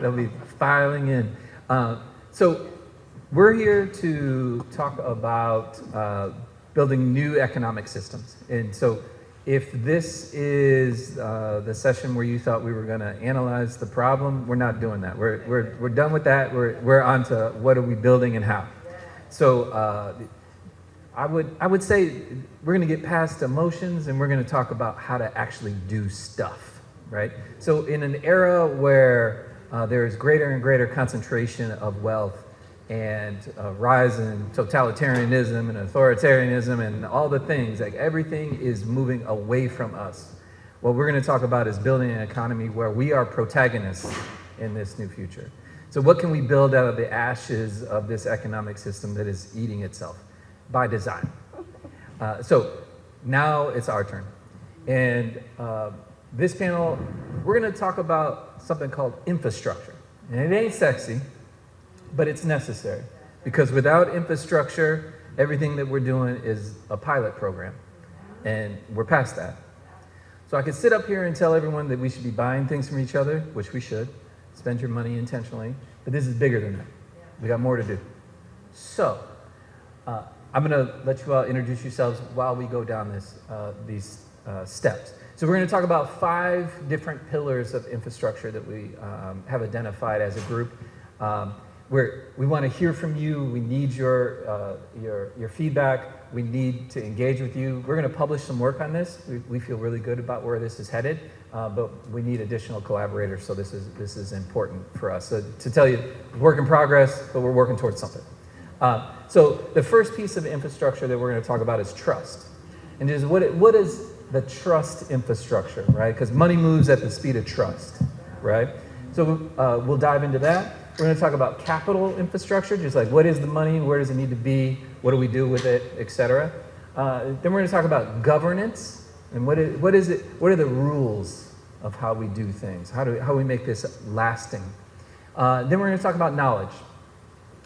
They'll be filing in. So we're here to talk about building new economic systems. And so if this is the session where you thought we were going to analyze the problem, we're not doing that. We're done with that. We're on to what are we building and how. So I would say we're going to get past emotions and we're going to talk about how to actually do stuff, right? So in an era where there is greater and greater concentration of wealth and rise in totalitarianism and authoritarianism and all the things, like everything is moving away from us. What we're going to talk about is building an economy where we are protagonists in this new future. So what can we build out of the ashes of this economic system that is eating itself by design? So now it's our turn. And this panel, we're going to talk about something called infrastructure. And it ain't sexy, but it's necessary, because without infrastructure, everything that we're doing is a pilot program, and we're past that. So I could sit up here and tell everyone that we should be buying things from each other, which we should, spend your money intentionally, but this is bigger than that. We got more to do. So I'm gonna let you all introduce yourselves while we go down these steps. So we're gonna talk about 5 different pillars of infrastructure that we have identified as a group. We want to hear from you. We need your feedback. We need to engage with you. We're going to publish some work on this. We feel really good about where this is headed, but we need additional collaborators. So this is important for us. So to tell you, work in progress, but we're working towards something. So the first piece of infrastructure that we're going to talk about is trust, and is what is the trust infrastructure, right? Because money moves at the speed of trust, right? So we'll dive into that. We're going to talk about capital infrastructure, just like what is the money, where does it need to be, what do we do with it, etc. Then we're going to talk about governance, and what is it? What are the rules of how we do things? How we make this lasting? Then we're going to talk about knowledge,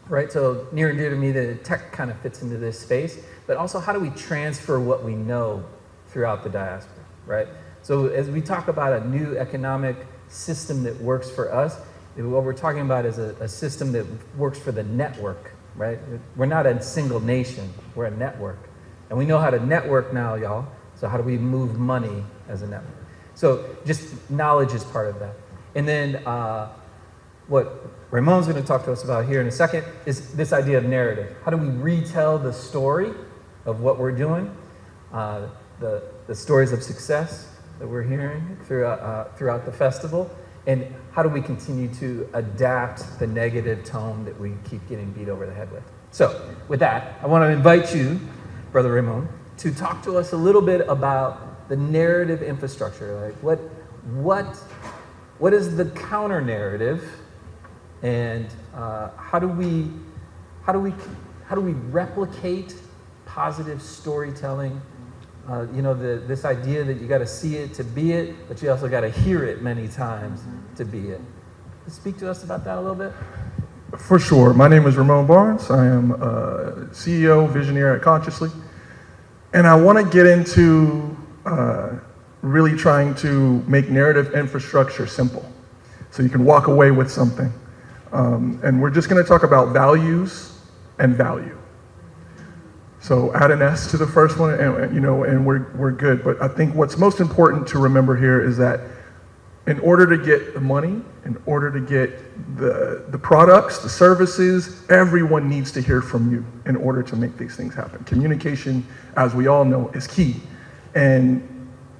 right? So near and dear to me, the tech kind of fits into this space, but also how do we transfer what we know throughout the diaspora, right? So as we talk about a new economic system that works for us, what we're talking about is a system that works for the network, right? We're not a single nation, we're a network. And we know how to network now, y'all. So how do we move money as a network? So just knowledge is part of that. And then what Rai-mon's gonna talk to us about here in a second is this idea of narrative. How do we retell the story of what we're doing? The stories of success that we're hearing throughout the festival. And how do we continue to adapt the negative tone that we keep getting beat over the head with? So with that, I want to invite you, Brother Rai-mon, to talk to us a little bit about the narrative infrastructure. Like what is the counter narrative, and how do we replicate positive storytelling? This idea that you got to see it to be it, but you also got to hear it many times to be it. Speak to us about that a little bit. For sure. My name is Rai-mon Barnes. I am CEO, visionary at Consciously. And I want to get into really trying to make narrative infrastructure simple, so you can walk away with something. And we're just going to talk about values and value. So add an S to the first one, and we're good. But I think what's most important to remember here is that in order to get the money, in order to get the products, the services, everyone needs to hear from you in order to make these things happen. Communication, as we all know, is key. And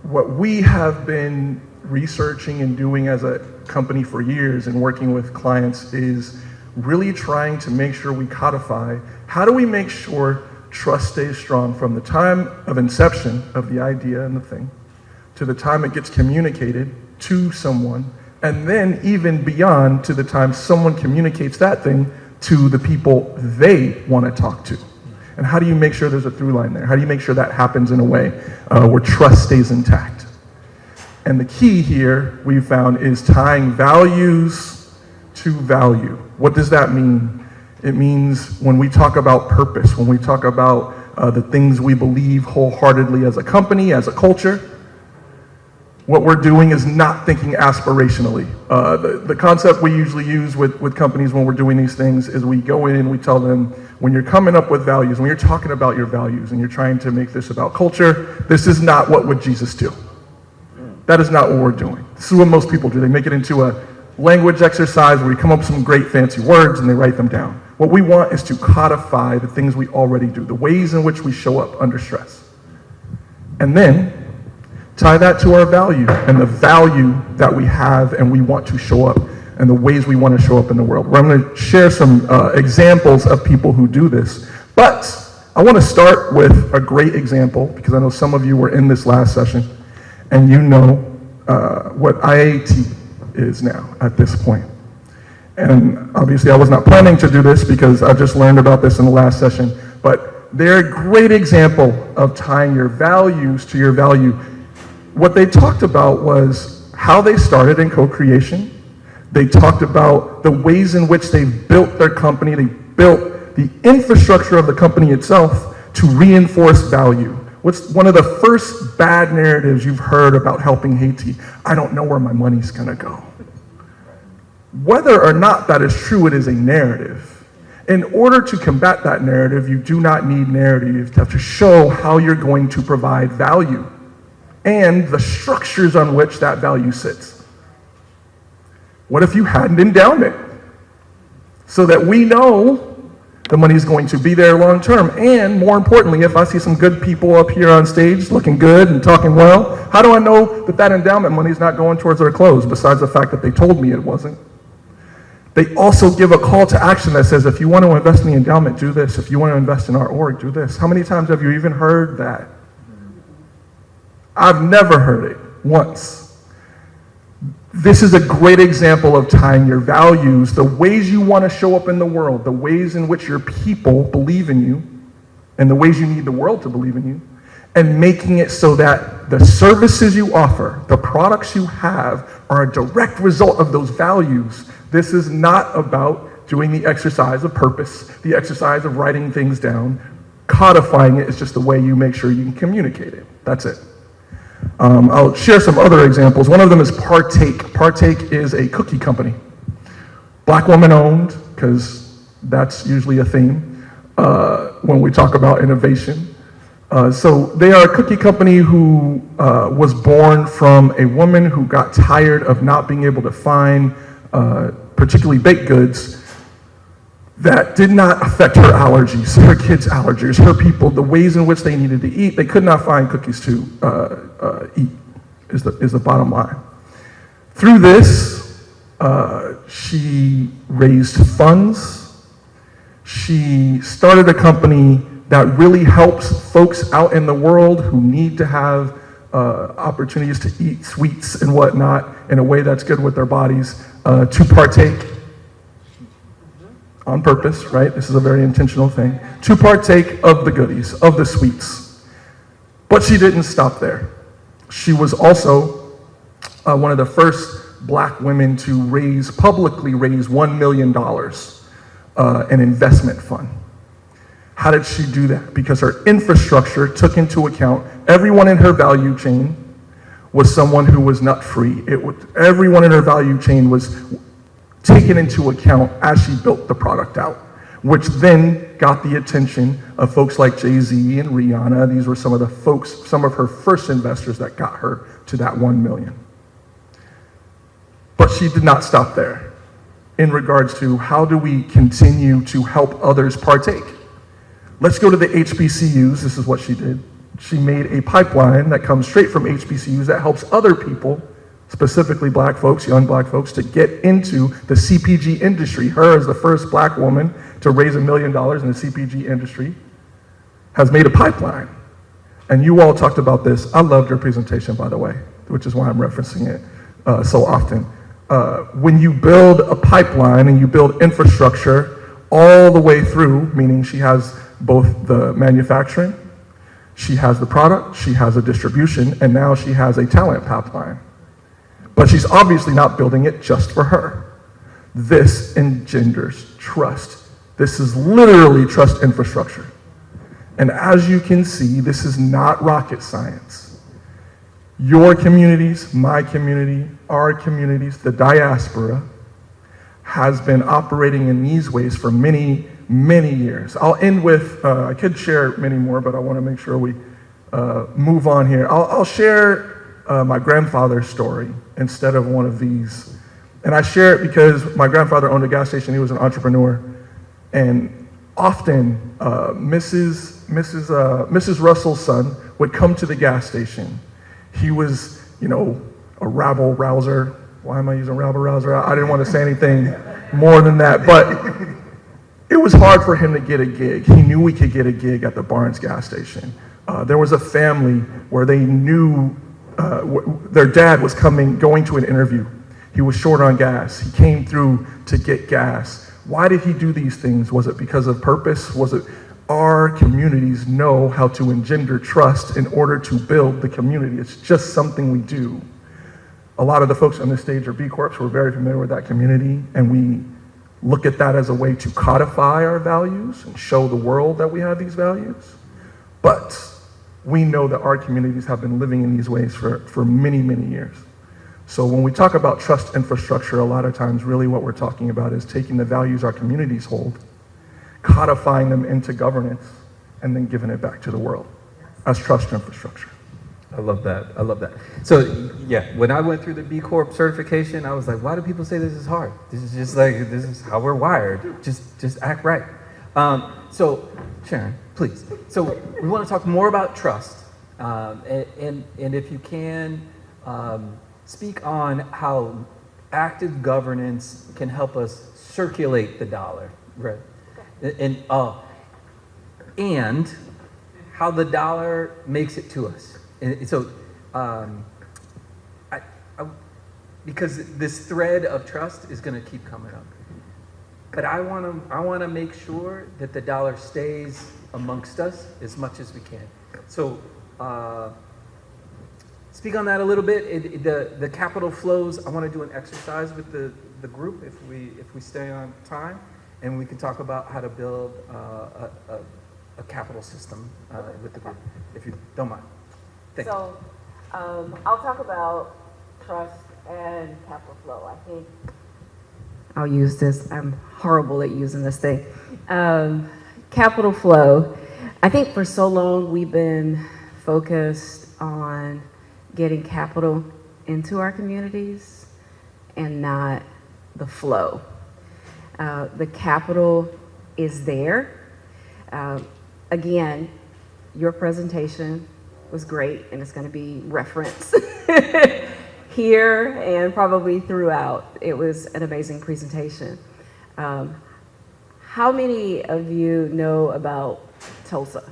what we have been researching and doing as a company for years and working with clients is really trying to make sure we codify, how do we make sure trust stays strong from the time of inception of the idea and the thing to the time it gets communicated to someone, and then even beyond to the time someone communicates that thing to the people they want to talk to. And how do you make sure there's a through line there? How do you make sure that happens in a way where trust stays intact? And the key here we found is tying values to value. What does that mean? It means when we talk about purpose, when we talk about the things we believe wholeheartedly as a company, as a culture, what we're doing is not thinking aspirationally. The concept we usually use with companies when we're doing these things is we go in and we tell them, when you're coming up with values, when you're talking about your values and you're trying to make this about culture, this is not what would Jesus do. That is not what we're doing. This is what most people do. They make it into a language exercise where we come up with some great fancy words and they write them down. What we want is to codify the things we already do, the ways in which we show up under stress. And then tie that to our value and the value that we have and we want to show up and the ways we want to show up in the world. I'm going to share some examples of people who do this. But I want to start with a great example because I know some of you were in this last session and you know what IAT is now at this point. And obviously I was not planning to do this because I just learned about this in the last session, but they're a great example of tying your values to your value. What they talked about was how they started in co-creation. They talked about the ways in which they built their company. They built the infrastructure of the company itself to reinforce value. What's one of the first bad narratives you've heard about helping Haiti? I don't know where my money's gonna go. Whether or not that is true, it is a narrative. In order to combat that narrative, you do not need narrative to show how you're going to provide value and the structures on which that value sits. What if you had an endowment so that we know the money is going to be there long term? And more importantly, if I see some good people up here on stage looking good and talking well, how do I know that that endowment money is not going towards their clothes besides the fact that they told me it wasn't? They also give a call to action that says, if you want to invest in the endowment, do this. If you want to invest in our org, do this. How many times have you even heard that? I've never heard it once. This is a great example of tying your values, the ways you want to show up in the world, the ways in which your people believe in you, and the ways you need the world to believe in you, and making it so that the services you offer, the products you have, are a direct result of those values. This is not about doing the exercise of purpose, the exercise of writing things down. Codifying it is just the way you make sure you can communicate it. That's it. I'll share some other examples. One of them is Partake. Partake is a cookie company. Black woman owned, because that's usually a theme when we talk about innovation. So they are a cookie company who was born from a woman who got tired of not being able to find particularly baked goods that did not affect her allergies, her kids' allergies, her people, the ways in which they needed to eat. They could not find cookies to eat, is the bottom line. Through this, she raised funds. She started a company that really helps folks out in the world who need to have opportunities to eat sweets and whatnot in a way that's good with their bodies, to partake on purpose, right? This is a very intentional thing, to partake of the goodies, of the sweets. But she didn't stop there. She was also one of the first Black women to publicly raise $1 million, an investment fund. How did she do that? Because her infrastructure took into account everyone in her value chain was someone who was nut-free. Everyone in her value chain was taken into account as she built the product out, which then got the attention of folks like Jay-Z and Rihanna. These were some of her first investors that got her to that 1 million. But she did not stop there in regards to how do we continue to help others partake. Let's go to the HBCUs. This is what she did. She made a pipeline that comes straight from HBCUs that helps other people, specifically Black folks, young Black folks, to get into the CPG industry. Her, as the first Black woman to raise $1 million in the CPG industry, has made a pipeline. And you all talked about this. I loved your presentation, by the way, which is why I'm referencing it so often. When you build a pipeline and you build infrastructure all the way through, meaning she has both the manufacturing, she has the product, she has a distribution, and now she has a talent pipeline. But she's obviously not building it just for her. This engenders trust. This is literally trust infrastructure. And as you can see, this is not rocket science. Your communities, my community, our communities, the diaspora, has been operating in these ways for many, many years. I'll end with, I could share many more, but I want to make sure we move on here. I'll share my grandfather's story instead of one of these. And I share it because my grandfather owned a gas station. He was an entrepreneur. And often, Mrs. Russell's son would come to the gas station. He was, a rabble-rouser. Why am I using rabble-rouser? I didn't want to say anything more than that. But it was hard for him to get a gig. He knew we could get a gig at the Barnes gas station. There was a family where they knew their dad was going to an interview. He was short on gas. He came through to get gas. Why did he do these things? Was it because of purpose? Was it our communities know how to engender trust in order to build the community? It's just something we do. A lot of the folks on this stage are B Corps. We're very familiar with that community, and we look at that as a way to codify our values and show the world that we have these values. But we know that our communities have been living in these ways for many, many years. So when we talk about trust infrastructure, a lot of times really what we're talking about is taking the values our communities hold, codifying them into governance, and then giving it back to the world as trust infrastructure. I love that. I love that. So yeah, when I went through the B Corp certification, I was like, why do people say this is hard? This is just like, this is how we're wired. Just act right. So Sharon, please. So we want to talk more about trust. And if you can, speak on how active governance can help us circulate the dollar, right? And how the dollar makes it to us. And so, because this thread of trust is going to keep coming up, but I want to make sure that the dollar stays amongst us as much as we can. So, speak on that a little bit. The capital flows. I want to do an exercise with the group if we stay on time, and we can talk about how to build a capital system with the group, if you don't mind. Thanks. So I'll talk about trust and capital flow. I think I'll use this. I'm horrible at using this thing. Capital flow. I think for so long we've been focused on getting capital into our communities and not the flow. The capital is there. Again, your presentation was great, and it's going to be referenced here and probably throughout. It was an amazing presentation. How many of you know about Tulsa?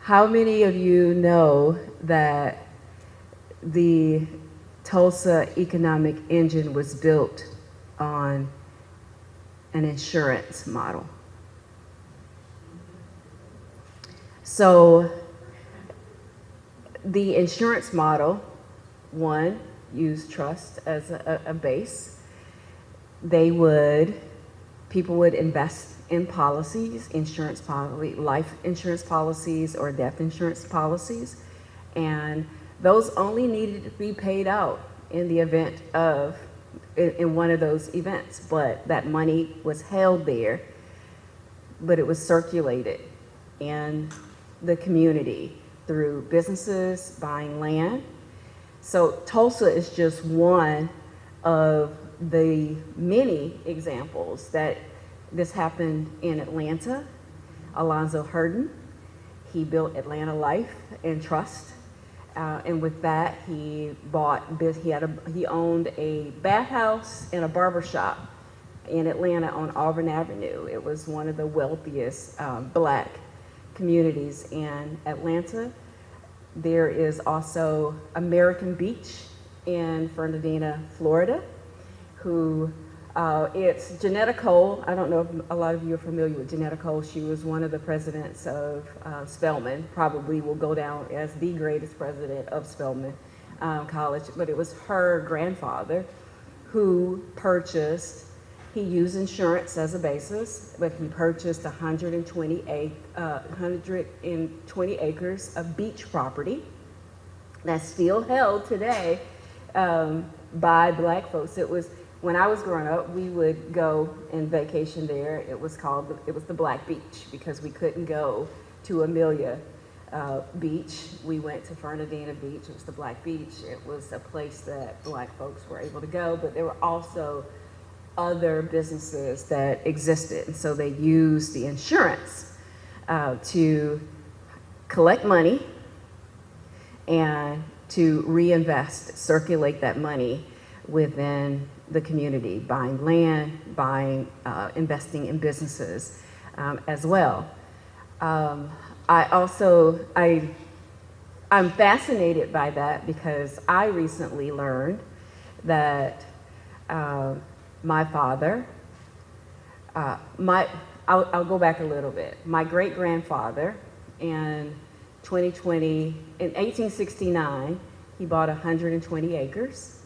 How many of you know that the Tulsa economic engine was built on an insurance model? So the insurance model, one, used trust as a base. People would invest in policies, insurance policy, life insurance policies or death insurance policies, and those only needed to be paid out in the event of, in one of those events, but that money was held there, but it was circulated in the community through businesses buying land. So Tulsa is just one of the many examples that this happened in Atlanta. Alonzo Hurden, he built Atlanta Life and Trust, and with that he owned a bathhouse and a barbershop in Atlanta on Auburn Avenue. It was one of the wealthiest Black communities in Atlanta. There is also American Beach in Fernandina, Florida, who it's Janetta Cole. I don't know if a lot of you are familiar with Janetta Cole. She was one of the presidents of Spelman, probably will go down as the greatest president of Spelman College, but it was her grandfather who purchased, He used insurance as a basis, but he purchased 120 acres of beach property that's still held today by Black folks. It was, when I was growing up, we would go and vacation there. It was the Black Beach, because we couldn't go to Amelia Beach. We went to Fernandina Beach. It was the Black Beach. It was a place that Black folks were able to go, but there were also other businesses that existed. And so they used the insurance to collect money and to reinvest, circulate that money within the community, buying land, investing in businesses as well. I'm fascinated by that because I recently learned that my father, I'll go back a little bit. My great-grandfather in 1869, he bought 120 acres.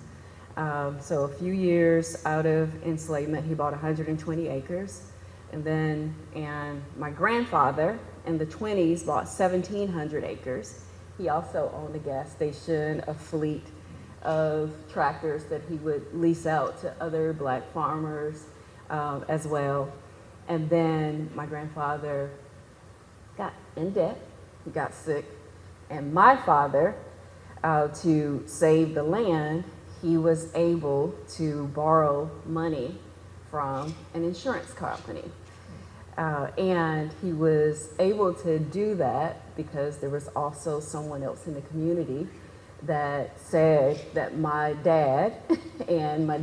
So a few years out of enslavement, he bought 120 acres. And my grandfather in the 20s bought 1,700 acres. He also owned a gas station, a fleet of tractors that he would lease out to other Black farmers as well. And then my grandfather got in debt, he got sick, and my father, to save the land, he was able to borrow money from an insurance company. And he was able to do that because there was also someone else in the community that said that my dad and my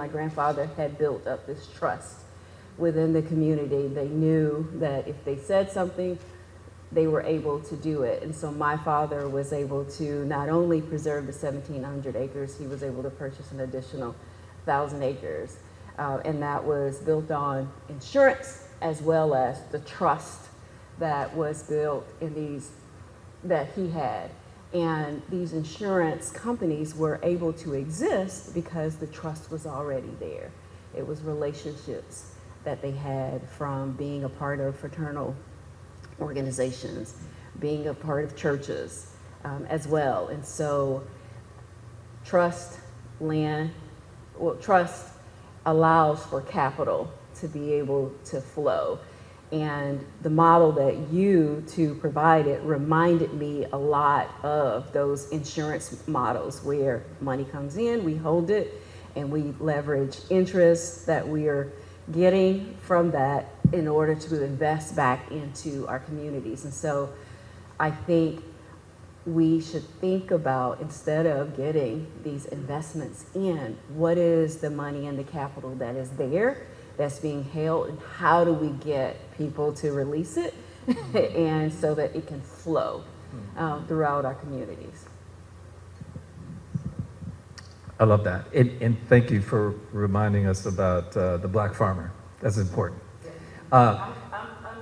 grandfather had built up this trust within the community. They knew that if they said something, they were able to do it. And so my father was able to not only preserve the 1,700 acres, he was able to purchase an additional 1,000 acres. And that was built on insurance as well as the trust that was built in that he had. And these insurance companies were able to exist because the trust was already there. It was relationships that they had from being a part of fraternal organizations, being a part of churches as well. And so trust allows for capital to be able to flow. And the model that you two provided reminded me a lot of those insurance models where money comes in, we hold it, and we leverage interest that we are getting from that in order to invest back into our communities. And so I think we should think about, instead of getting these investments in, what is the money and the capital that is there, that's being held, and how do we get people to release it and so that it can flow throughout our communities. I love that. And thank you for reminding us about the Black farmer. That's important. I'm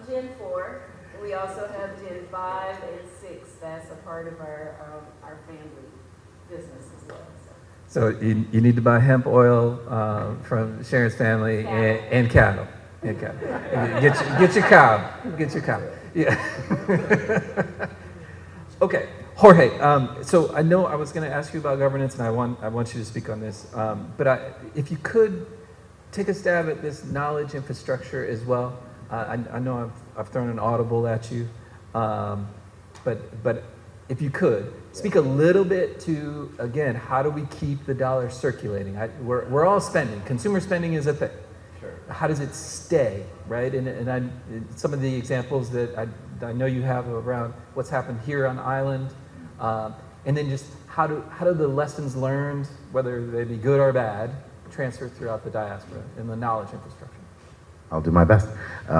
Gen 4. We also have Gen 5 and 6. That's a part of our family business as well. So you need to buy hemp oil from Sharon's family and cattle. And cattle. Get your cow. Get your cow. Yeah. Okay, Jorge. So I know I was going to ask you about governance, and I want you to speak on this. But if you could take a stab at this knowledge infrastructure as well. I know I've thrown an audible at you, but if you could speak a little bit to, again, how do we keep the dollar circulating? We're all spending. Consumer spending is a thing. Sure. How does it stay, right? And some of the examples that I know you have around what's happened here on island, and then just how do the lessons learned, whether they be good or bad, transfer throughout the diaspora and the knowledge infrastructure? I'll do my best.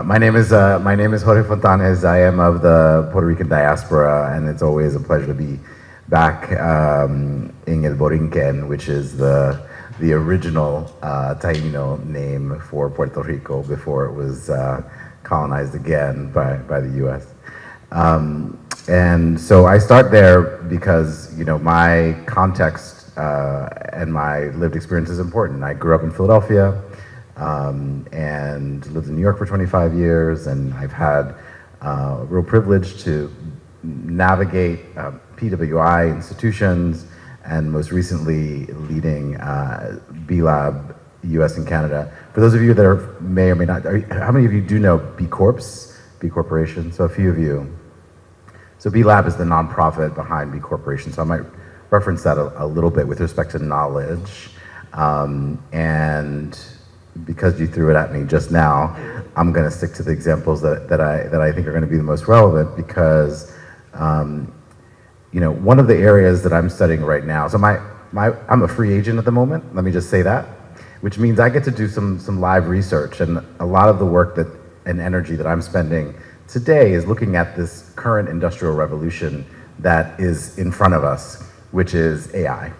My name is Jorge Fontanez. I am of the Puerto Rican diaspora, and it's always a pleasure to be back in El Borinquen, which is the original Taino name for Puerto Rico before it was colonized again by the U.S. And so I start there because my context and my lived experience is important. I grew up in Philadelphia. and lived in New York for 25 years, and I've had real privilege to navigate PWI institutions, and most recently leading B-Lab US and Canada. For those of you that may or may not, how many of you do know B Corps, B Corporation? So a few of you. So B-Lab is the nonprofit behind B Corporation, so I might reference that a little bit with respect to knowledge. And because you threw it at me just now, I'm going to stick to the examples that I think are going to be the most relevant, because one of the areas that I'm studying right now, so I'm a free agent at the moment, let me just say that, which means I get to do some live research, and a lot of the work and energy that I'm spending today is looking at this current industrial revolution that is in front of us, which is AI.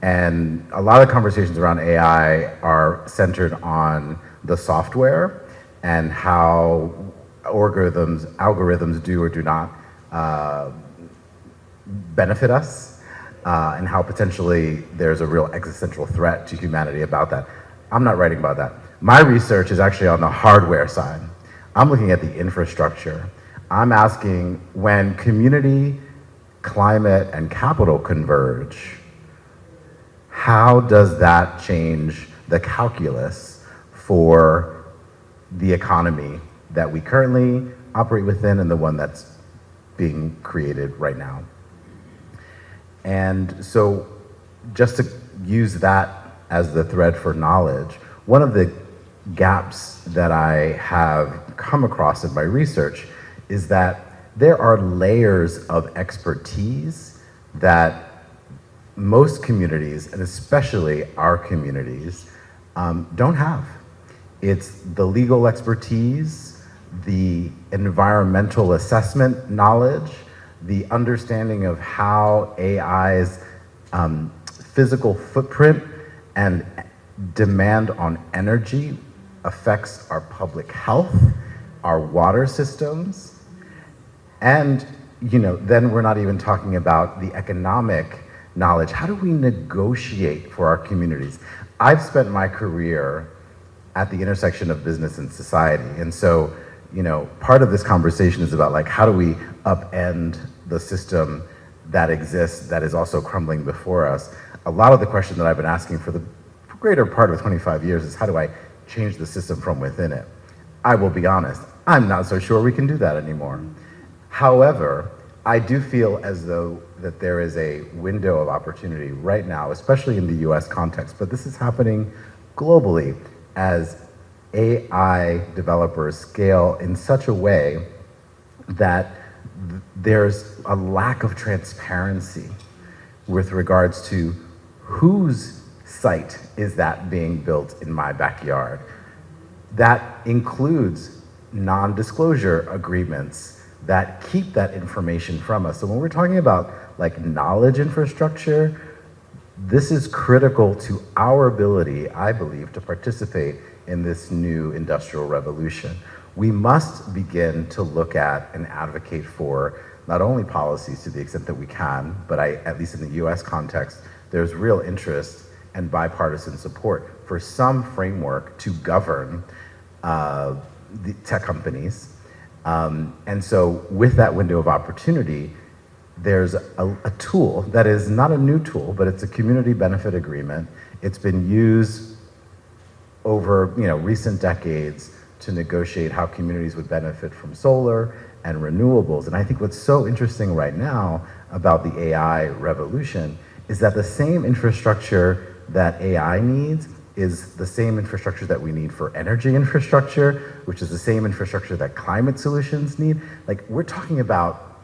And a lot of conversations around AI are centered on the software and how algorithms do or do not benefit us, and how potentially there's a real existential threat to humanity about that. I'm not writing about that. My research is actually on the hardware side. I'm looking at the infrastructure. I'm asking, when community, climate, and capital converge, how does that change the calculus for the economy that we currently operate within and the one that's being created right now? And so, just to use that as the thread for knowledge, one of the gaps that I have come across in my research is that there are layers of expertise that most communities, and especially our communities, don't have. It's the legal expertise, the environmental assessment knowledge, the understanding of how AI's physical footprint and demand on energy affects our public health, our water systems, and then we're not even talking about the economic knowledge. How do we negotiate for our communities? I've spent my career at the intersection of business and society, and so part of this conversation is about, like, how do we upend the system that exists that is also crumbling before us. A lot of the question that I've been asking for the greater part of 25 years is, how do I change the system from within it? I will be honest, I'm not so sure we can do that anymore. However, I do feel as though that there is a window of opportunity right now, especially in the US context, but this is happening globally as AI developers scale in such a way that there's a lack of transparency with regards to whose site is that being built in my backyard. That includes non-disclosure agreements that keep that information from us. So when we're talking about, like, knowledge infrastructure, this is critical to our ability, I believe, to participate in this new industrial revolution. We must begin to look at and advocate for not only policies to the extent that we can, but at least in the US context, there's real interest and bipartisan support for some framework to govern the tech companies. And so with that window of opportunity, there's a tool that is not a new tool, but it's a community benefit agreement. It's been used over recent decades to negotiate how communities would benefit from solar and renewables. And I think what's so interesting right now about the AI revolution is that the same infrastructure that AI needs is the same infrastructure that we need for energy infrastructure, which is the same infrastructure that climate solutions need. Like, we're talking about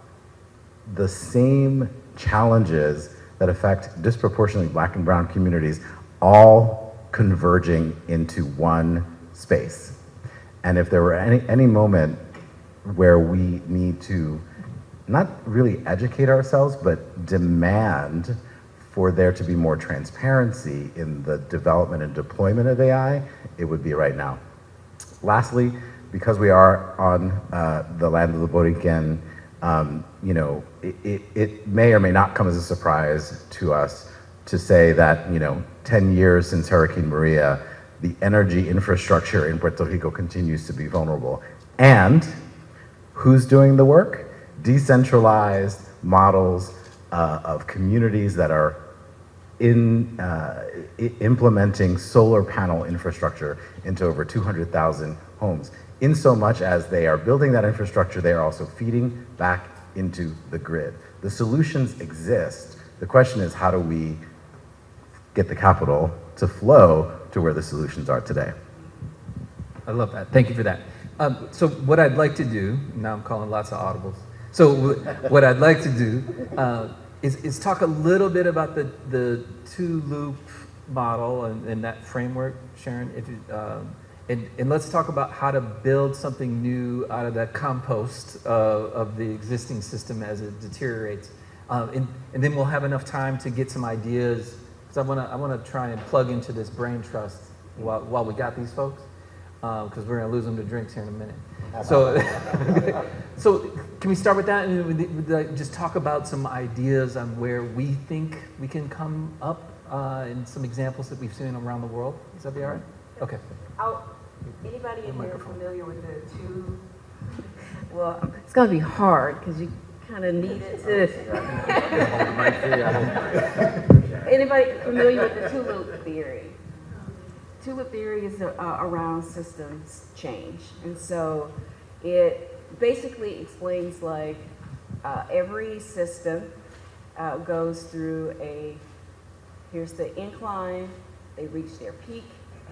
the same challenges that affect disproportionately Black and brown communities, all converging into one space. And if there were any moment where we need to not really educate ourselves, but demand for there to be more transparency in the development and deployment of AI, it would be right now. Lastly, because we are on the land of the Borinquen, it may or may not come as a surprise to us to say that 10 years since Hurricane Maria, the energy infrastructure in Puerto Rico continues to be vulnerable. And who's doing the work? Decentralized models of communities that are implementing solar panel infrastructure into over 200,000 homes. In so much as they are building that infrastructure, they are also feeding back into the grid. The solutions exist. The question is, how do we get the capital to flow to where the solutions are today? I love that. Thank you for that. So what I'd like to do, now I'm calling lots of audibles. So what I'd like to do is talk a little bit about the two-loop model and that framework, Sharon. If you, and let's talk about how to build something new out of that compost of the existing system as it deteriorates. And then we'll have enough time to get some ideas, because I want to try and plug into this brain trust while we got these folks, because we're going to lose them to drinks here in a minute. So, so can we start with that and just talk about some ideas on where we think we can come up and some examples that we've seen around the world? Does that be all right? Okay. Anybody in here familiar with the two? Well, it's going to be hard because you kind of need it to. Anybody familiar with the two-loop theory? Two-loop theory is around systems change, and so it basically explains like every system goes through here's the incline, they reach their peak,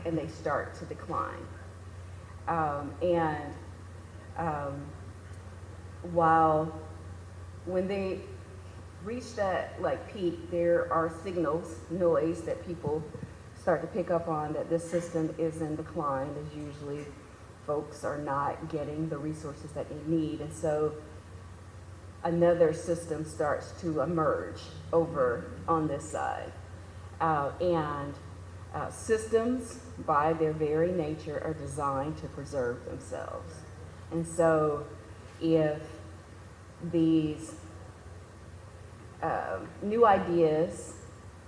and they start to decline. When they reach that like peak, there are signals, noise that people start to pick up on that this system is in decline, as usually folks are not getting the resources that they need. And so another system starts to emerge over on this side. Systems, by their very nature, are designed to preserve themselves. And so if these new ideas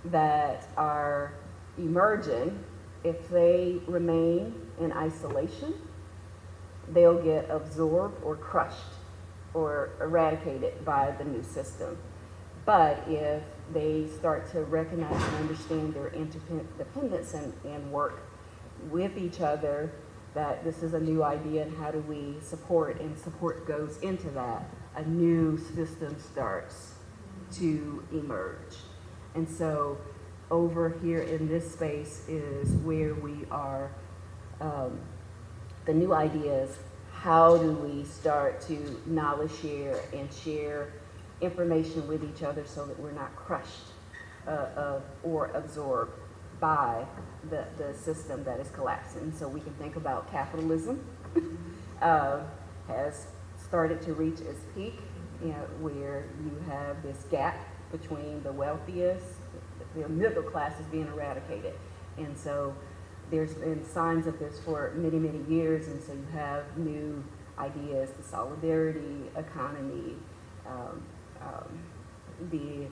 that are emerging, if they remain in isolation, they'll get absorbed or crushed or eradicated by the new system. But if they start to recognize and understand their interdependence and work with each other, that this is a new idea and how do we support, and support goes into that, a new system starts to emerge. And so over here in this space is where we are, the new ideas, how do we start to knowledge share and share information with each other so that we're not crushed or absorbed by the system that is collapsing. So we can think about capitalism has started to reach its peak, where you have this gap between the wealthiest, the middle class is being eradicated. And so there's been signs of this for many, many years, and so you have new ideas, the solidarity economy, the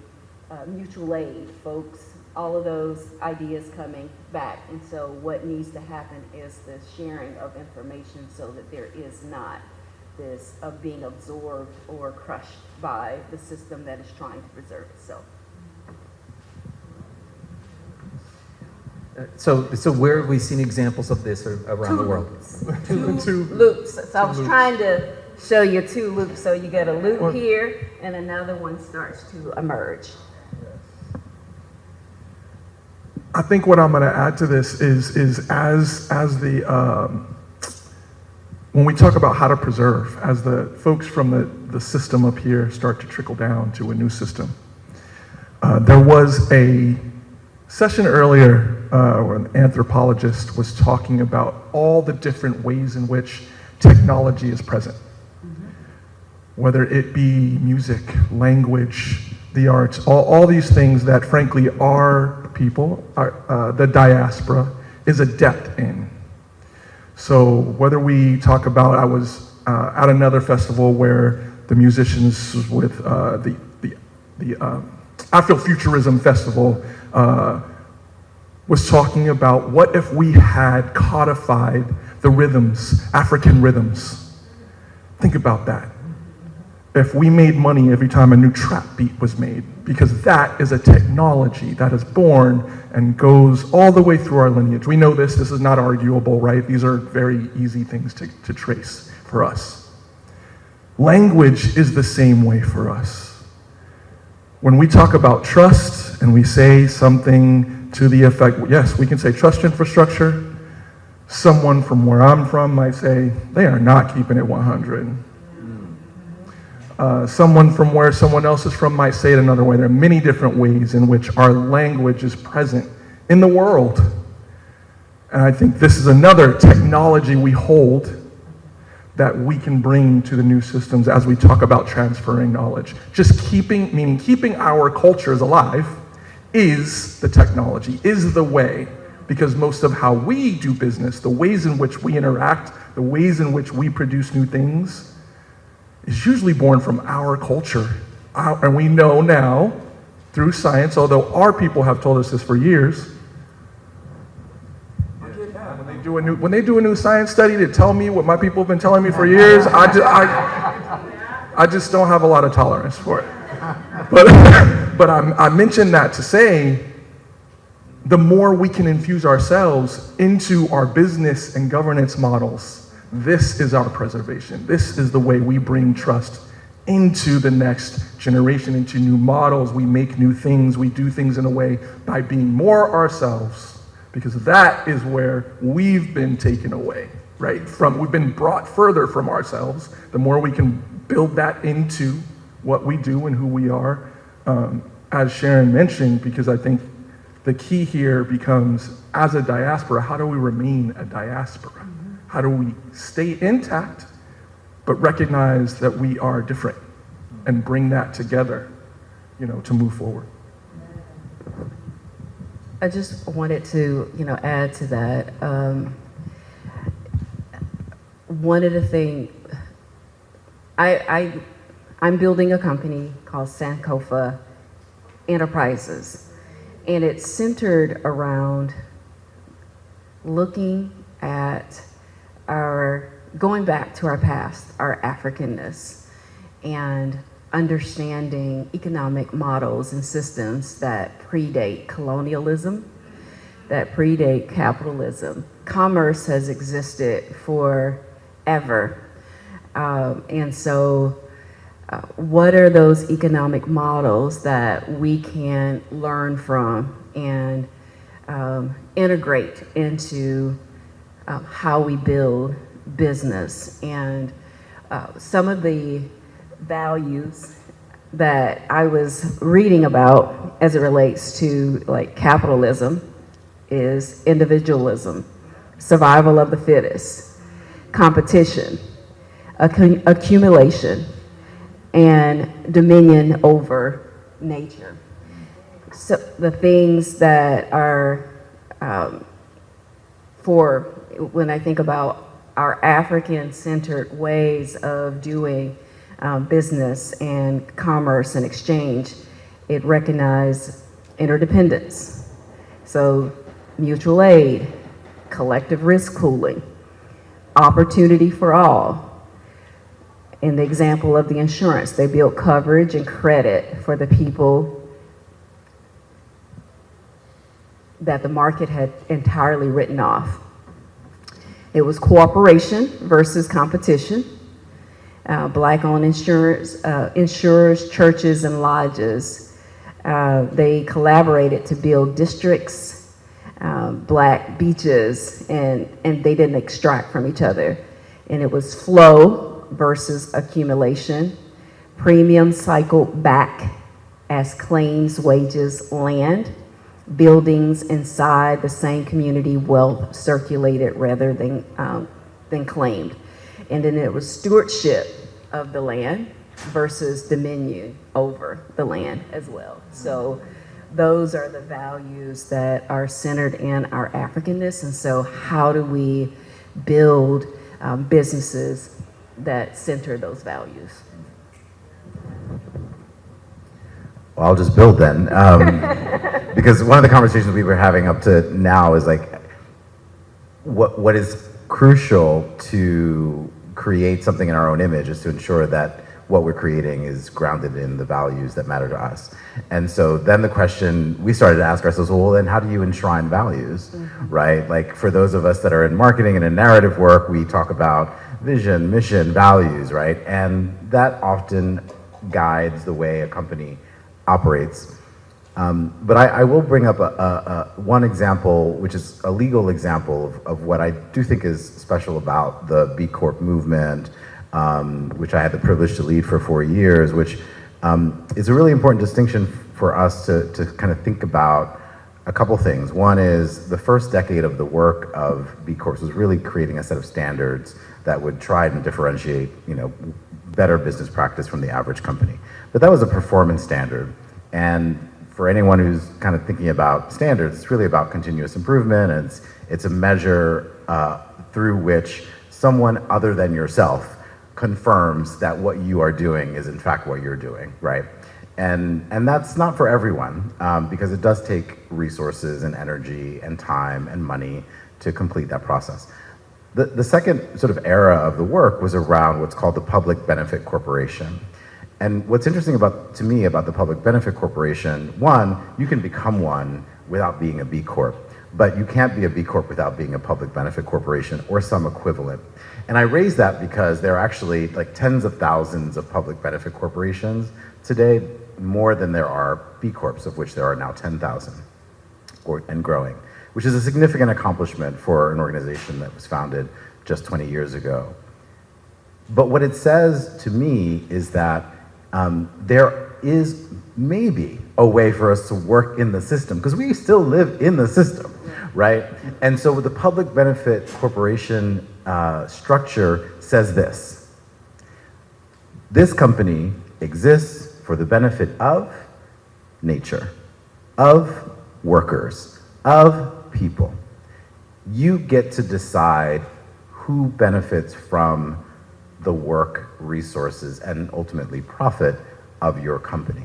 mutual aid, folks, all of those ideas coming back. And so what needs to happen is the sharing of information so that there is not this of being absorbed or crushed by the system that is trying to preserve itself. So where have we seen examples of this around the world? Two loops. So I was trying to show you two loops. So you get a loop here, and another one starts to emerge. I think what I'm going to add to this is as the when we talk about how to preserve, as the folks from the system up here start to trickle down to a new system. There was a session earlier where an anthropologist was talking about all the different ways in which technology is present. Whether it be music, language, the arts, all these things that frankly our people, the diaspora, is adept in. So whether we talk about, I was at another festival where the musicians with the Afrofuturism Festival was talking about what if we had codified the rhythms, African rhythms. Think about that. If we made money every time a new trap beat was made, because that is a technology that is born and goes all the way through our lineage. We know this is not arguable, right? These are very easy things to trace for us. Language is the same way for us. When we talk about trust and we say something to the effect, yes, we can say trust infrastructure. Someone from where I'm from might say, they are not keeping it 100. Someone from where someone else is from might say it another way. There are many different ways in which our language is present in the world. And I think this is another technology we hold that we can bring to the new systems as we talk about transferring knowledge. Just keeping our cultures alive is the technology, is the way, because most of how we do business, the ways in which we interact, the ways in which we produce new things, is usually born from our culture. And we know now, through science, although our people have told us this for years, when they do a new science study to tell me what my people have been telling me for years, I just don't have a lot of tolerance for it. But I mention that to say, the more we can infuse ourselves into our business and governance models, this is our preservation. This is the way we bring trust into the next generation, into new models. We make new things. We do things in a way by being more ourselves, because that is where we've been taken away, right? We've been brought further from ourselves. The more we can build that into what we do and who we are, as Sharon mentioned, because I think the key here becomes, as a diaspora, how do we remain a diaspora? How do we stay intact, but recognize that we are different and bring that together, to move forward? I just wanted to, add to that. One of the things, I'm building a company called Sankofa Enterprises, and it's centered around looking at going back to our past, our Africanness, and understanding economic models and systems that predate colonialism, that predate capitalism. Commerce has existed forever. And so what are those economic models that we can learn from and integrate into how we build business? And some of the values that I was reading about as it relates to capitalism is individualism, survival of the fittest, competition, accumulation, and dominion over nature. So the things that are when I think about our African-centered ways of doing business and commerce and exchange, it recognizes interdependence. So mutual aid, collective risk pooling, opportunity for all. In the example of the insurance, they built coverage and credit for the people that the market had entirely written off. It was cooperation versus competition. Black-owned insurers, churches, and lodges, they collaborated to build districts, black beaches, and they didn't extract from each other. And it was flow versus accumulation. Premium cycled back as claims, wages, land. Buildings inside the same community, wealth circulated rather than claimed. And then it was stewardship of the land versus dominion over the land as well. So those are the values that are centered in our Africanness. And so how do we build businesses that center those values? Well, I'll just build then. Because one of the conversations we were having up to now is like, what is crucial to create something in our own image is to ensure that what we're creating is grounded in the values that matter to us. And so then the question we started to ask ourselves, well, then how do you enshrine values, right? Like for those of us that are in marketing and in narrative work, we talk about vision, mission, values, right? And that often guides the way a company operates. But I will bring up one example, which is a legal example of what I do think is special about the B Corp movement, which I had the privilege to lead for 4 years, which is a really important distinction for us to kind of think about a couple things. One is the first decade of the work of B Corps was really creating a set of standards that would try and differentiate, better business practice from the average company. But that was a performance standard. And for anyone who's kind of thinking about standards, it's really about continuous improvement, and it's a measure through which someone other than yourself confirms that what you are doing is in fact what you're doing, right? And that's not for everyone, because it does take resources and energy and time and money to complete that process. The second sort of era of the work was around what's called the Public Benefit Corporation. And what's interesting to me about the Public Benefit Corporation, one, you can become one without being a B Corp, but you can't be a B Corp without being a Public Benefit Corporation or some equivalent. And I raise that because there are actually like tens of thousands of public benefit corporations today, more than there are B Corps, of which there are now 10,000 and growing, which is a significant accomplishment for an organization that was founded just 20 years ago. But what it says to me is that there is maybe a way for us to work in the system, because we still live in the system, right? And so the Public Benefit Corporation structure says this company exists for the benefit of nature, of workers, of people. You get to decide who benefits from the work, resources, and ultimately profit of your company.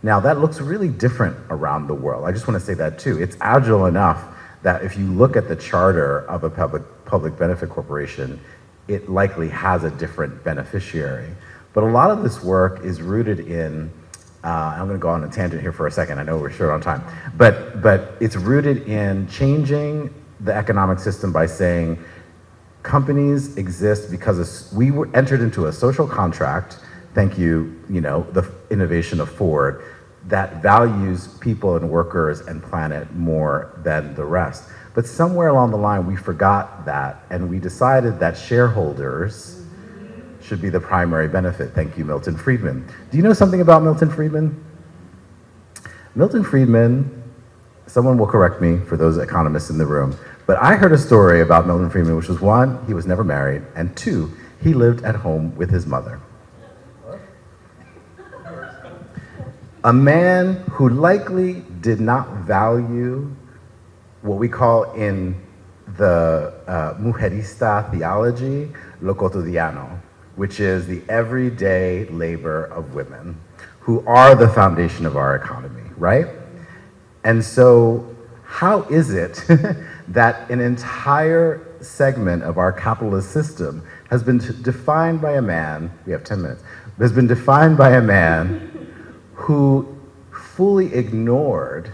Now, that looks really different around the world. I just want to say that too. It's agile enough that if you look at the charter of a public benefit corporation, it likely has a different beneficiary. But a lot of this work is rooted in, I'm going to go on a tangent here for a second. I know we're short on time. But it's rooted in changing the economic system by saying, companies exist because we were entered into a social contract, thank you, the innovation of Ford, that values people and workers and planet more than the rest. But somewhere along the line, we forgot that, and we decided that shareholders should be the primary benefit. Thank you, Milton Friedman. Do you know something about Milton Friedman? Milton Friedman, someone will correct me for those economists in the room, but I heard a story about Milton Friedman, which was one, he was never married, and two, he lived at home with his mother. A man who likely did not value what we call in the mujerista theology, lo cotidiano, which is the everyday labor of women, who are the foundation of our economy, right? And so how is it that an entire segment of our capitalist system has been defined by a man, we have 10 minutes, has been defined by a man who fully ignored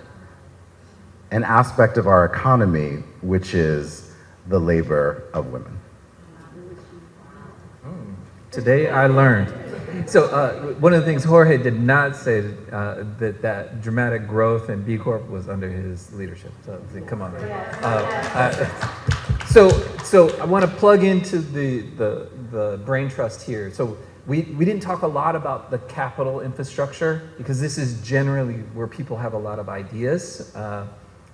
an aspect of our economy, which is the labor of women? Today I learned. So one of the things Jorge did not say that dramatic growth in B Corp was under his leadership. So come on. So I want to plug into the brain trust here. So we didn't talk a lot about the capital infrastructure, because this is generally where people have a lot of ideas.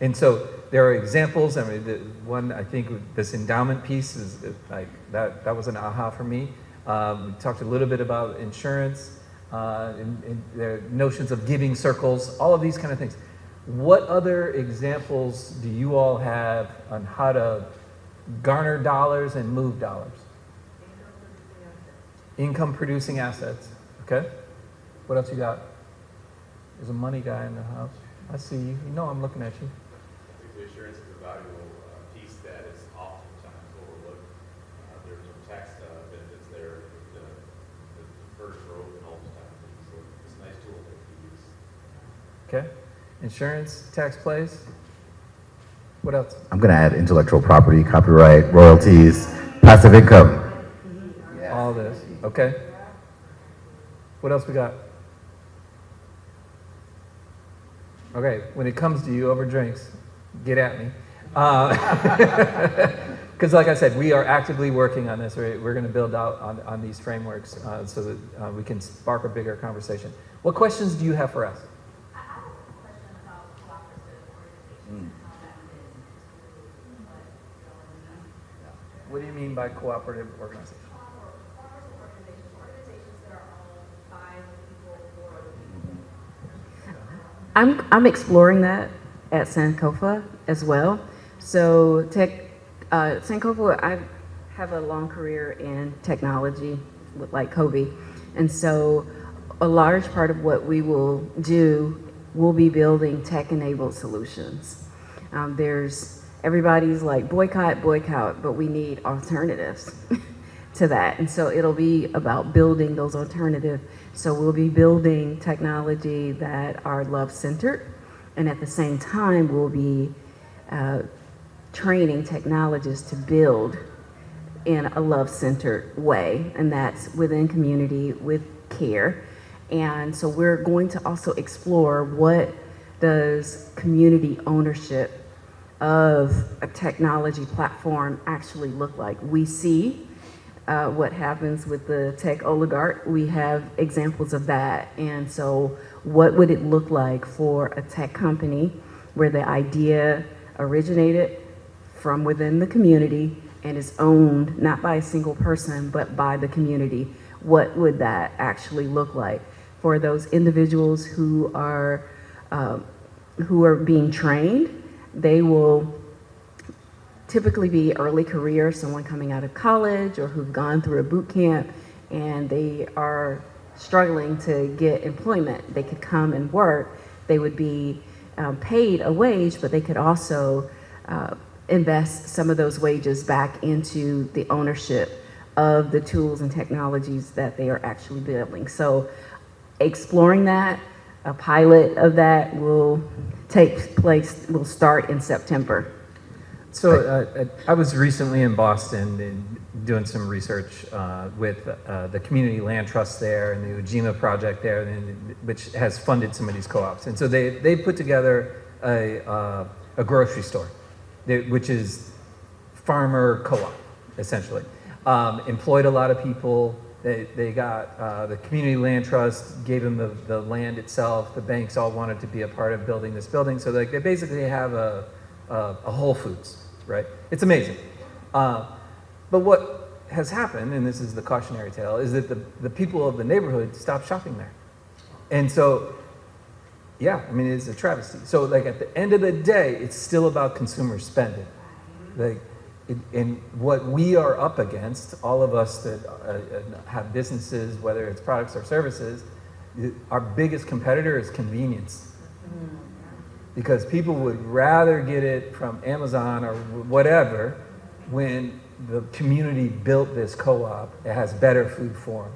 And so there are examples. I mean, the one, I think this endowment piece is like that was an aha for me. We talked a little bit about insurance, and the notions of giving circles, all of these kind of things. What other examples do you all have on how to garner dollars and move dollars? Income producing assets. Okay. What else you got? There's a money guy in the house. I see you. You know I'm looking at you. I think the insurance is a valuable piece that is oftentimes overlooked. There's some tax benefits there that the first row and all those type of things. So it's a nice tool that we use. Okay. Insurance, tax plays. What else? I'm going to add intellectual property, copyright, royalties, passive income. All this. Okay. What else we got? Okay, when it comes to you over drinks, get at me. Because like I said, we are actively working on this. Right? We're going to build out on these frameworks so that we can spark a bigger conversation. What questions do you have for us? I have a question about cooperative organizations. How that fits. What do you mean by cooperative organization? Cooperative organizations that are owned by the people for the people. I'm exploring that at Sankofa as well. So Sankofa, I have a long career in technology with like Kobie. And so a large part of what we will do will be building tech-enabled solutions. Everybody's like boycott, but we need alternatives to that. And so it'll be about building those alternatives. So we'll be building technology that are love-centered, and at the same time, we'll be training technologists to build in a love-centered way, and that's within community with care. And so we're going to also explore what does community ownership of a technology platform actually look like. We see what happens with the tech oligarch. We have examples of that. And so what would it look like for a tech company where the idea originated from within the community and is owned not by a single person, but by the community? What would that actually look like for those individuals who are being trained? They will typically be early career, someone coming out of college or who've gone through a boot camp and they are struggling to get employment. They could come and work. They would be paid a wage, but they could also invest some of those wages back into the ownership of the tools and technologies that they are actually building. So exploring that, a pilot of that will take place, will start in September. So I was recently in Boston and doing some research with the Community Land Trust there and the Ujima project there, which has funded some of these co-ops. And so they put together a grocery store, which is farmer co-op, essentially. Employed a lot of people. They got the Community Land Trust gave them the land itself. The banks all wanted to be a part of building this building. So they basically have a Whole Foods. Right? It's amazing. But what has happened, and this is the cautionary tale, is that the people of the neighborhood stopped shopping there. And so, yeah, I mean, it's a travesty. So like at the end of the day, it's still about consumer spending. And what we are up against, all of us that have businesses, whether it's products or services, our biggest competitor is convenience. Because people would rather get it from Amazon or whatever when the community built this co-op. It has better food for them,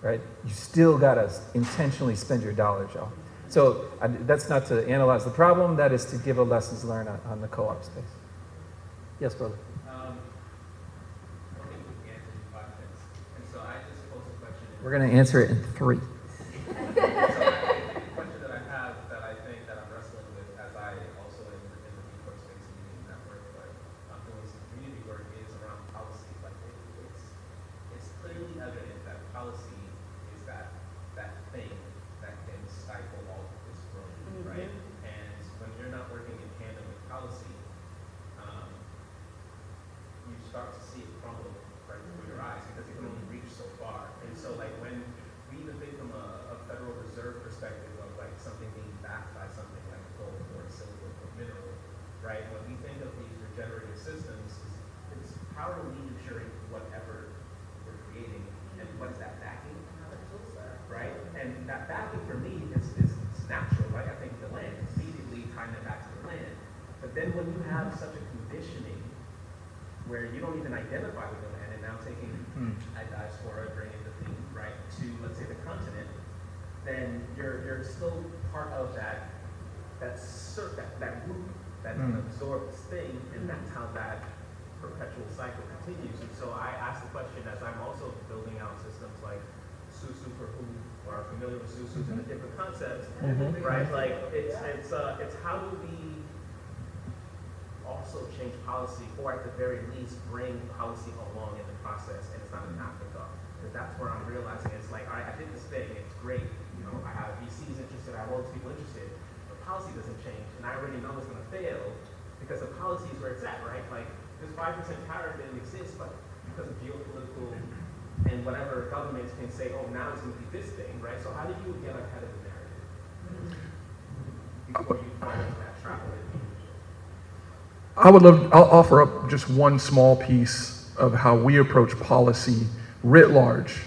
right? You still got to intentionally spend your dollars, y'all. So that's not to analyze the problem. That is to give a lessons learned on the co-op space. Yes, brother. I think we answered in 5 minutes. And so I just posed a question. We're going to answer it in 3. Start to see it crumble right before your eyes because it can only reach so far. And so like when we even think from a Federal Reserve perspective of like something being backed by something like gold or silver or mineral, right? When we think of these regenerative systems, it's how are we ensuring whatever we're creating and what's that backing, right? And that backing for me is natural. when you have such a conditioning where you don't even identify with the land, and now taking a diaspora, bringing the thing right to, let's say, the continent, then you're still part of that group that can absorb this thing, and that's how that perpetual cycle continues. And so I ask the question, as I'm also building out systems like Susu for who are familiar with Susu and the different concepts, right? Like it's how do we also change policy, or at the very least bring policy along in the process, and it's not an afterthought. Because that's where I'm realizing it's like, all right, I did this thing, it's great. You know, I have VCs interested, I have all these people interested, but policy doesn't change, and I already know it's going to fail because the policy is where it's at, right? Like this 5% tariff didn't exist, but because of geopolitical and whatever governments can say, oh, now it's going to be this thing, right? So how do you get ahead of the narrative before you fall into that trap of it? I'll offer up just one small piece of how we approach policy writ large,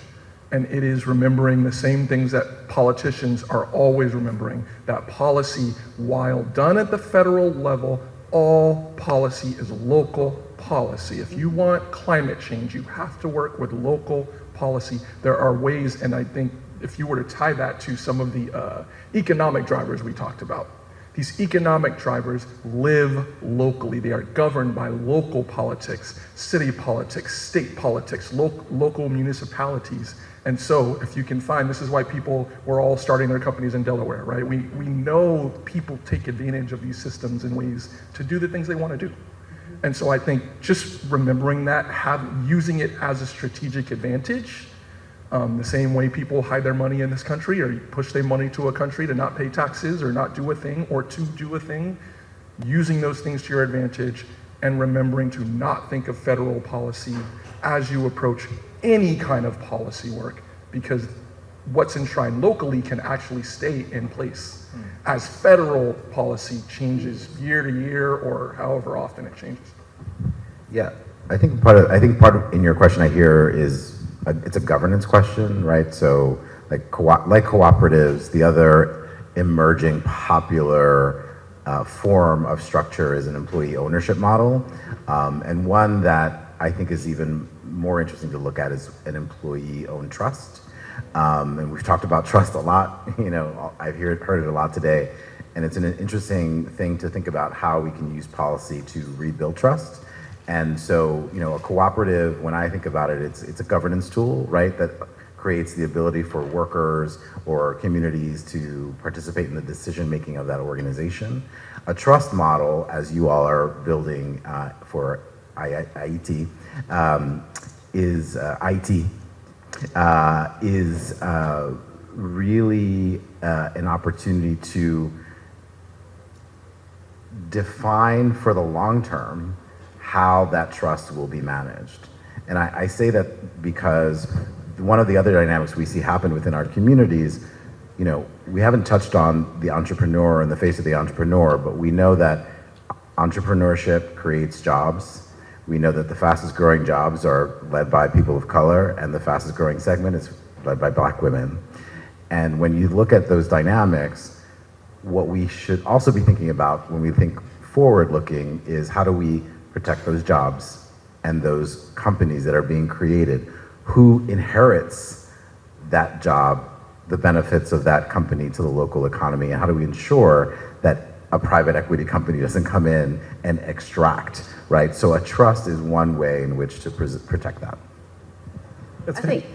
and it is remembering the same things that politicians are always remembering, that policy, while done at the federal level, all policy is local policy. If you want climate change, you have to work with local policy. There are ways, and I think if you were to tie that to some of the economic drivers we talked about, these economic drivers live locally. They are governed by local politics, city politics, state politics, local municipalities. And so if you can find, this is why people were all starting their companies in Delaware, right? We know people take advantage of these systems in ways to do the things they want to do. And so I think just remembering that, using it as a strategic advantage, the same way people hide their money in this country or push their money to a country to not pay taxes or not do a thing or to do a thing, using those things to your advantage and remembering to not think of federal policy as you approach any kind of policy work, because what's enshrined locally can actually stay in place as federal policy changes year to year or however often it changes. Yeah, I think part of in your question I hear is it's a governance question, right? So like cooperatives, the other emerging popular form of structure is an employee ownership model, and one that I think is even more interesting to look at is an employee-owned trust. And we've talked about trust a lot. You know, I've heard it a lot today, and it's an interesting thing to think about how we can use policy to rebuild trust. And so, you know, a cooperative, when I think about it, it's a governance tool, right, that creates the ability for workers or communities to participate in the decision-making of that organization. A trust model, as you all are building for IET, is really an opportunity to define for the long term how that trust will be managed. And I say that because one of the other dynamics we see happen within our communities, you know, we haven't touched on the entrepreneur and the face of the entrepreneur, but we know that entrepreneurship creates jobs. We know that the fastest growing jobs are led by people of color, and the fastest growing segment is led by Black women. And when you look at those dynamics, what we should also be thinking about when we think forward looking is how do we protect those jobs and those companies that are being created? Who inherits that job, the benefits of that company to the local economy, and how do we ensure that a private equity company doesn't come in and extract, right? So a trust is one way in which to protect that. I think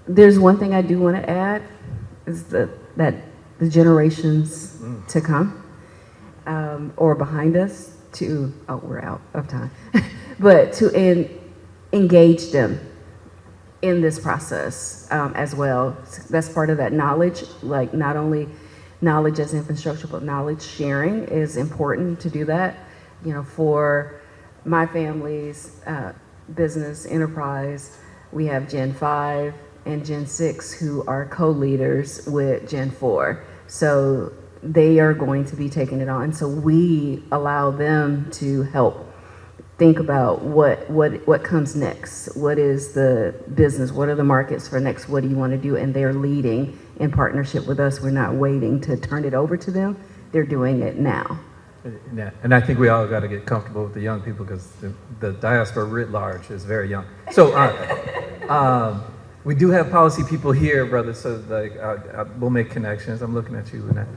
there's one thing I do want to add is that the generations to come or behind us we're out of time, but to engage them in this process as well. That's part of that knowledge, like not only knowledge as infrastructure, but knowledge sharing is important to do that. You know, for my family's business enterprise, we have Gen 5 and Gen 6 who are co-leaders with Gen 4. So they are going to be taking it on. So we allow them to help think about what comes next. What is the business? What are the markets for next? What do you want to do? And they're leading in partnership with us. We're not waiting to turn it over to them. They're doing it now. Yeah, and I think we all got to get comfortable with the young people because the diaspora writ large is very young. So we do have policy people here, brother. So like we'll make connections. I'm looking at you, Lynette.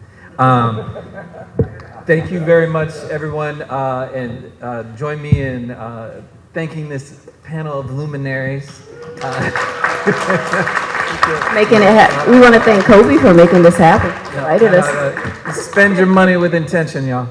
Thank you very much, everyone, and join me in thanking this panel of luminaries. We want to thank Kobie for making this happen. Invited us. Spend your money with intention, y'all.